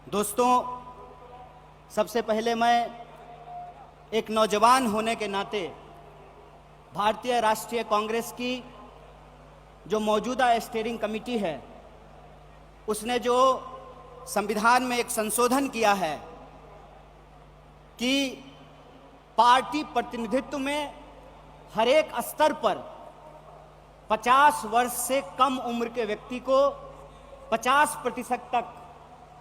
दोस्तों, सबसे पहले मैं एक नौजवान होने के नाते भारतीय राष्ट्रीय कांग्रेस की जो मौजूदा स्टीयरिंग कमेटी है उसने जो संविधान में एक संशोधन किया है कि पार्टी प्रतिनिधित्व में हर एक स्तर पर 50 वर्ष से कम उम्र के व्यक्ति को 50% तक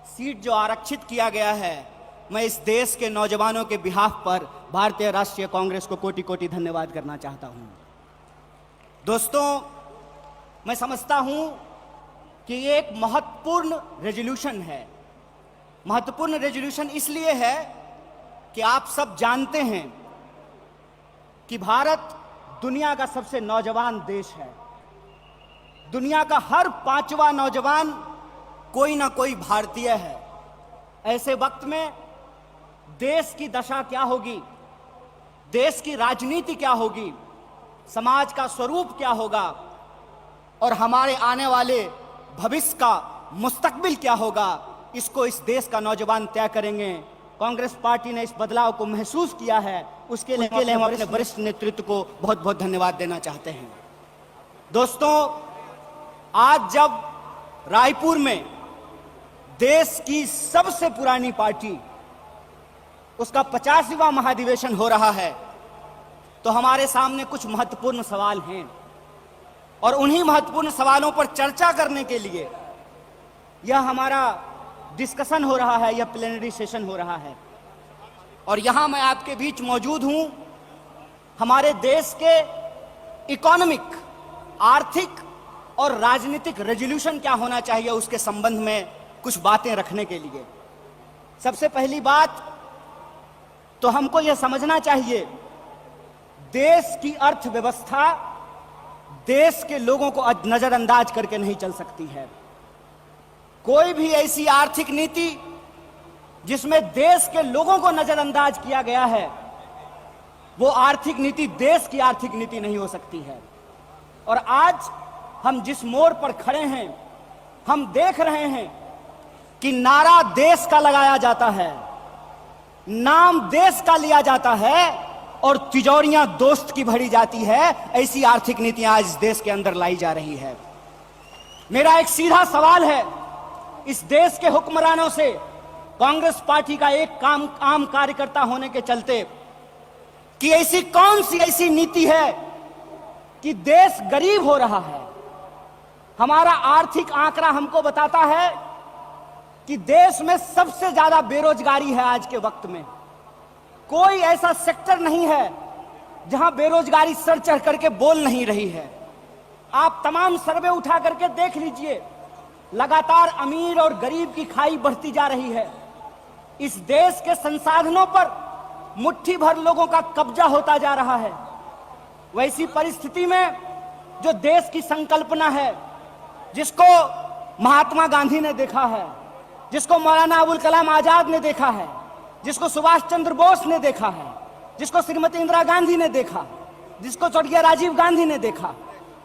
सीट जो आरक्षित किया गया है, मैं इस देश के नौजवानों के बिहाफ पर भारतीय राष्ट्रीय कांग्रेस को कोटि कोटि धन्यवाद करना चाहता हूं। दोस्तों, मैं समझता हूं कि ये एक महत्वपूर्ण रेजोल्यूशन है। महत्वपूर्ण रेजोल्यूशन इसलिए है कि आप सब जानते हैं कि भारत दुनिया का सबसे नौजवान देश है। दुनिया का हर 5वां नौजवान कोई ना कोई भारतीय है। ऐसे वक्त में देश की दशा क्या होगी, देश की राजनीति क्या होगी, समाज का स्वरूप क्या होगा और हमारे आने वाले भविष्य का मुस्तकबिल क्या होगा, इसको इस देश का नौजवान तय करेंगे। कांग्रेस पार्टी ने इस बदलाव को महसूस किया है, उसके लिए हम अपने वरिष्ठ नेतृत्व को बहुत बहुत धन्यवाद देना चाहते हैं। दोस्तों, आज जब रायपुर में देश की सबसे पुरानी पार्टी उसका 50वां महाधिवेशन हो रहा है, तो हमारे सामने कुछ महत्वपूर्ण सवाल हैं और उन्हीं महत्वपूर्ण सवालों पर चर्चा करने के लिए यह हमारा डिस्कशन हो रहा है, यह प्लेनरी सेशन हो रहा है। और यहां मैं आपके बीच मौजूद हूं हमारे देश के इकोनॉमिक, आर्थिक और राजनीतिक रेजोल्यूशन क्या होना चाहिए उसके संबंध में कुछ बातें रखने के लिए। सबसे पहली बात तो हमको यह समझना चाहिए, देश की अर्थव्यवस्था देश के लोगों को नजरअंदाज करके नहीं चल सकती है। कोई भी ऐसी आर्थिक नीति जिसमें देश के लोगों को नजरअंदाज किया गया है, वो आर्थिक नीति देश की आर्थिक नीति नहीं हो सकती है। और आज हम जिस मोड़ पर खड़े हैं, हम देख रहे हैं कि नारा देश का लगाया जाता है, नाम देश का लिया जाता है और तिजोरियां दोस्त की भरी जाती है। ऐसी आर्थिक नीतियां आज इस देश के अंदर लाई जा रही है। मेरा एक सीधा सवाल है इस देश के हुक्मरानों से, कांग्रेस पार्टी का एक आम कार्यकर्ता होने के चलते, कि ऐसी कौन सी ऐसी नीति है कि देश गरीब हो रहा है। हमारा आर्थिक आंकड़ा हमको बताता है कि देश में सबसे ज्यादा बेरोजगारी है आज के वक्त में। कोई ऐसा सेक्टर नहीं है जहां बेरोजगारी सर चढ़ करके बोल नहीं रही है। आप तमाम सर्वे उठा करके देख लीजिए, लगातार अमीर और गरीब की खाई बढ़ती जा रही है। इस देश के संसाधनों पर मुट्ठी भर लोगों का कब्जा होता जा रहा है। वैसी परिस्थिति में जो देश की संकल्पना है, जिसको महात्मा गांधी ने देखा है, जिसको मौलाना अबुल कलाम आजाद ने देखा है, जिसको सुभाष चंद्र बोस ने देखा है, जिसको श्रीमती इंदिरा गांधी ने देखा, जिसको स्वर्गीय राजीव गांधी ने देखा,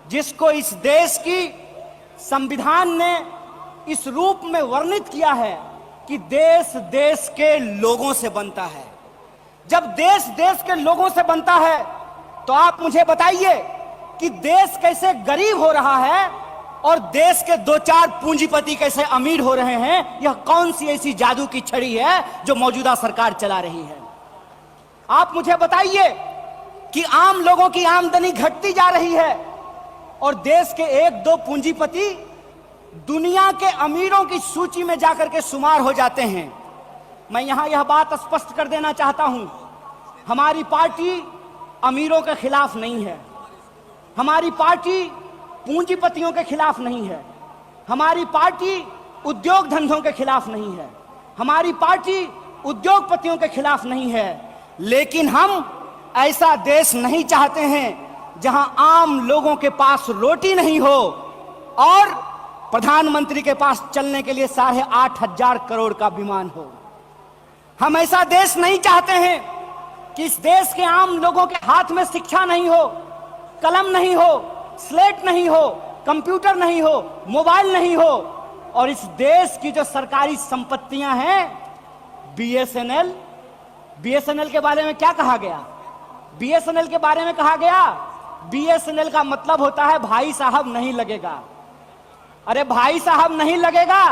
जिसको इस देश की संविधान ने इस रूप में वर्णित किया है कि देश देश के लोगों से बनता है। जब देश देश के लोगों से बनता है तो आप मुझे बताइए कि देश कैसे गरीब हो रहा है और देश के 2-4 पूंजीपति कैसे अमीर हो रहे हैं। यह कौन सी ऐसी जादू की छड़ी है जो मौजूदा सरकार चला रही है। आप मुझे बताइए कि आम लोगों की आमदनी घटती जा रही है और देश के 1-2 पूंजीपति दुनिया के अमीरों की सूची में जाकर के शुमार हो जाते हैं। मैं यहां यह बात स्पष्ट कर देना चाहता हूं, हमारी पार्टी अमीरों के खिलाफ नहीं है, हमारी पार्टी पूंजीपतियों के खिलाफ नहीं है, हमारी पार्टी उद्योग धंधों के खिलाफ नहीं है, हमारी पार्टी उद्योगपतियों के खिलाफ नहीं है। लेकिन हम ऐसा देश नहीं चाहते हैं जहां आम लोगों के पास रोटी नहीं हो और प्रधानमंत्री के पास चलने के लिए 8,500 करोड़ का विमान हो। हम ऐसा देश नहीं चाहते हैं कि इस देश के आम लोगों के हाथ में शिक्षा नहीं हो, कलम नहीं हो, स्लेट नहीं हो, कंप्यूटर नहीं हो, मोबाइल नहीं हो और इस देश की जो सरकारी संपत्तियां हैं, बीएसएनएल, बीएसएनएल के बारे में क्या कहा गया? बीएसएनएल के बारे में कहा गया, बीएसएनएल का मतलब होता है भाई साहब नहीं लगेगा। अरे भाई साहब नहीं लगेगा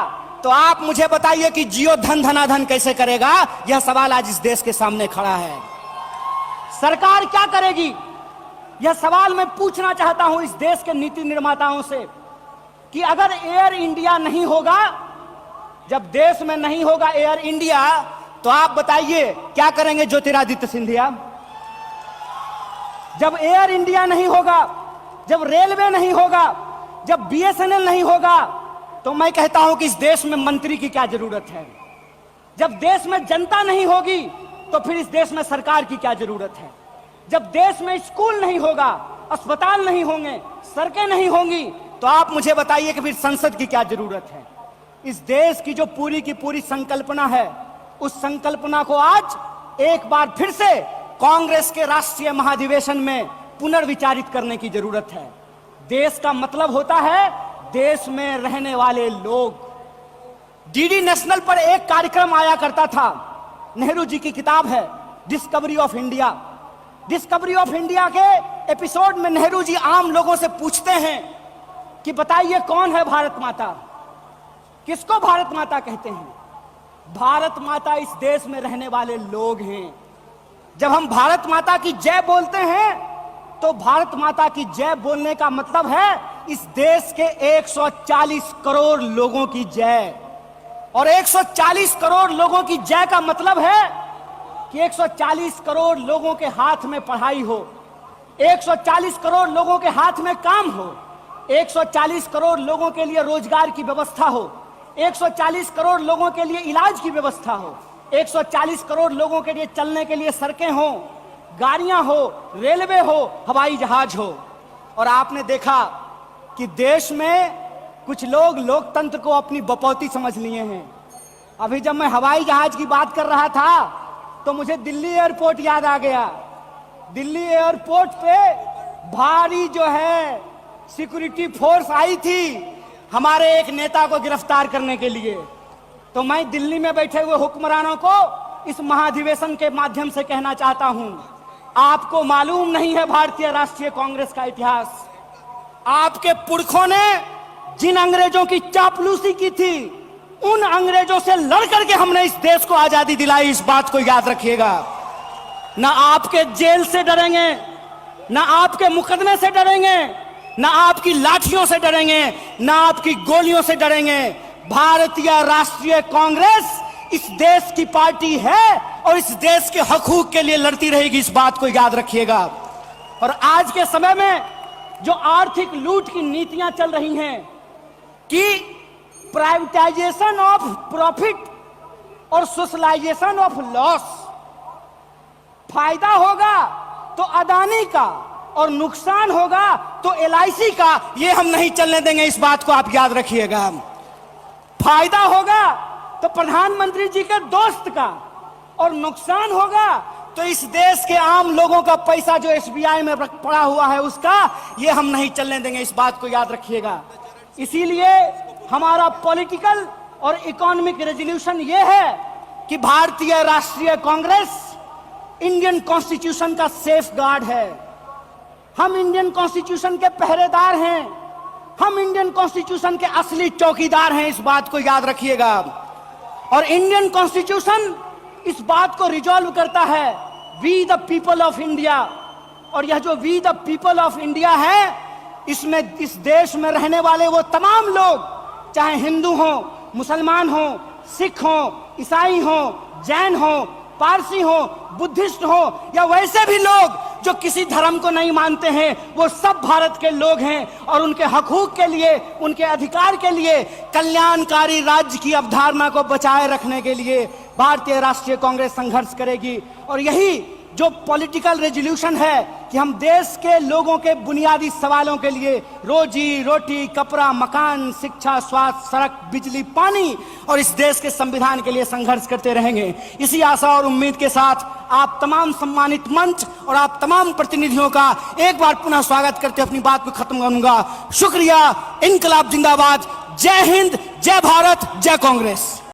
तो आप मुझे बताइए कि जियो धन धनाधन कैसे करेगा? यह सवाल आज इस देश के सामने खड़ा है। सरकार क्या करेगी? यह सवाल मैं पूछना चाहता हूं इस देश के नीति निर्माताओं से कि अगर एयर इंडिया नहीं होगा, जब देश में नहीं होगा एयर इंडिया, तो आप बताइए क्या करेंगे ज्योतिरादित्य सिंधिया? जब एयर इंडिया नहीं होगा, जब रेलवे नहीं होगा, जब बीएसएनएल नहीं होगा, तो मैं कहता हूं कि इस देश में मंत्री की क्या जरूरत है? जब देश में जनता नहीं होगी तो फिर इस देश में सरकार की क्या जरूरत है? जब देश में स्कूल नहीं होगा, अस्पताल नहीं होंगे, सड़कें नहीं होंगी, तो आप मुझे बताइए कि फिर संसद की क्या जरूरत है? इस देश की जो पूरी की पूरी संकल्पना है, उस संकल्पना को आज एक बार फिर से कांग्रेस के राष्ट्रीय महाधिवेशन में पुनर्विचारित करने की जरूरत है। देश का मतलब होता है देश में रहने वाले लोग। डीडी नेशनल पर एक कार्यक्रम आया करता था, नेहरू जी की किताब है discovery of India. Discovery of India के एपिसोड में नेहरू जी आम लोगों से पूछते हैं कि बताइए कौन है भारत माता? किसको भारत माता कहते हैं? भारत माता इस देश में रहने वाले लोग हैं। जब हम भारत माता की जय बोलते हैं तो भारत माता की जय बोलने का मतलब है इस देश के 140 करोड़ लोगों की जय। और 140 करोड़ लोगों की जय का मतलब है कि 140 करोड़ लोगों के हाथ में पढ़ाई हो, 140 करोड़ लोगों के हाथ में काम हो, 140 करोड़ लोगों के लिए रोजगार की व्यवस्था हो, 140 करोड़ लोगों के लिए इलाज की व्यवस्था हो, 140 करोड़ लोगों के लिए चलने के लिए सड़कें हो, गाड़ियां हो, रेलवे हो, हवाई जहाज हो। और आपने देखा कि देश में कुछ लोग लोकतंत्र को अपनी बपौती समझ लिए हैं। अभी जब मैं हवाई जहाज की बात कर रहा था तो मुझे दिल्ली एयरपोर्ट याद आ गया। दिल्ली एयरपोर्ट पे भारी जो है सिक्योरिटी फोर्स आई थी हमारे एक नेता को गिरफ्तार करने के लिए। तो मैं दिल्ली में बैठे हुए हुक्मरानों को इस महाधिवेशन के माध्यम से कहना चाहता हूं, आपको मालूम नहीं है भारतीय राष्ट्रीय कांग्रेस का इतिहास। आपके पुरखों ने जिन अंग्रेजों की चापलूसी की थी, उन अंग्रेजों से लड़ करके हमने इस देश को आजादी दिलाई। इस बात को याद रखिएगा। ना आपके जेल से डरेंगे, ना आपके मुकदमे से डरेंगे, ना आपकी लाठियों से डरेंगे, ना आपकी गोलियों से डरेंगे। भारतीय राष्ट्रीय कांग्रेस इस देश की पार्टी है और इस देश के हकूक के लिए लड़ती रहेगी। इस बात को याद रखिएगा। और आज के समय में जो आर्थिक लूट की नीतियां चल रही हैं कि प्राइवेटाइजेशन ऑफ प्रॉफिट और सोशलाइजेशन ऑफ लॉस, फायदा होगा तो अदानी का और नुकसान होगा तो एलआईसी का, ये हम नहीं चलने देंगे। इस बात को आप याद रखिएगा। फायदा होगा तो प्रधानमंत्री जी के दोस्त का और नुकसान होगा तो इस देश के आम लोगों का पैसा जो एसबीआई में पड़ा हुआ है उसका, ये हम नहीं चलने देंगे। इस बात को याद रखिएगा। इसीलिए हमारा पॉलिटिकल और इकोनॉमिक रेजोल्यूशन ये है कि भारतीय राष्ट्रीय कांग्रेस इंडियन कॉन्स्टिट्यूशन का सेफ गार्ड है। हम इंडियन कॉन्स्टिट्यूशन के पहरेदार हैं। हम इंडियन कॉन्स्टिट्यूशन के असली चौकीदार हैं। इस बात को याद रखिएगा। और इंडियन कॉन्स्टिट्यूशन इस बात को रिजॉल्व करता है, we the people of India. और यह जो we the people of India है, इसमें इस देश में रहने वाले वो तमाम लोग, चाहे हिंदू हो, मुसलमान हो, सिख हो, ईसाई हो, जैन हो, पारसी हो, बुद्धिस्ट हो, या वैसे भी लोग जो किसी धर्म को नहीं मानते हैं, वो सब भारत के लोग हैं। और उनके हकूक के लिए, उनके अधिकार के लिए, कल्याणकारी राज्य की अवधारणा को बचाए रखने के लिए भारतीय राष्ट्रीय कांग्रेस संघर्ष करेगी। और यही जो पॉलिटिकल रेजोल्यूशन है कि हम देश के लोगों के बुनियादी सवालों के लिए, रोजी रोटी, कपड़ा, मकान, शिक्षा, स्वास्थ्य, सड़क, बिजली, पानी और इस देश के संविधान के लिए संघर्ष करते रहेंगे। इसी आशा और उम्मीद के साथ आप तमाम सम्मानित मंच और आप तमाम प्रतिनिधियों का एक बार पुनः स्वागत करते अपनी बात को खत्म करूंगा। शुक्रिया। इनकलाब जिंदाबाद। जय हिंद, जय भारत, जय कांग्रेस।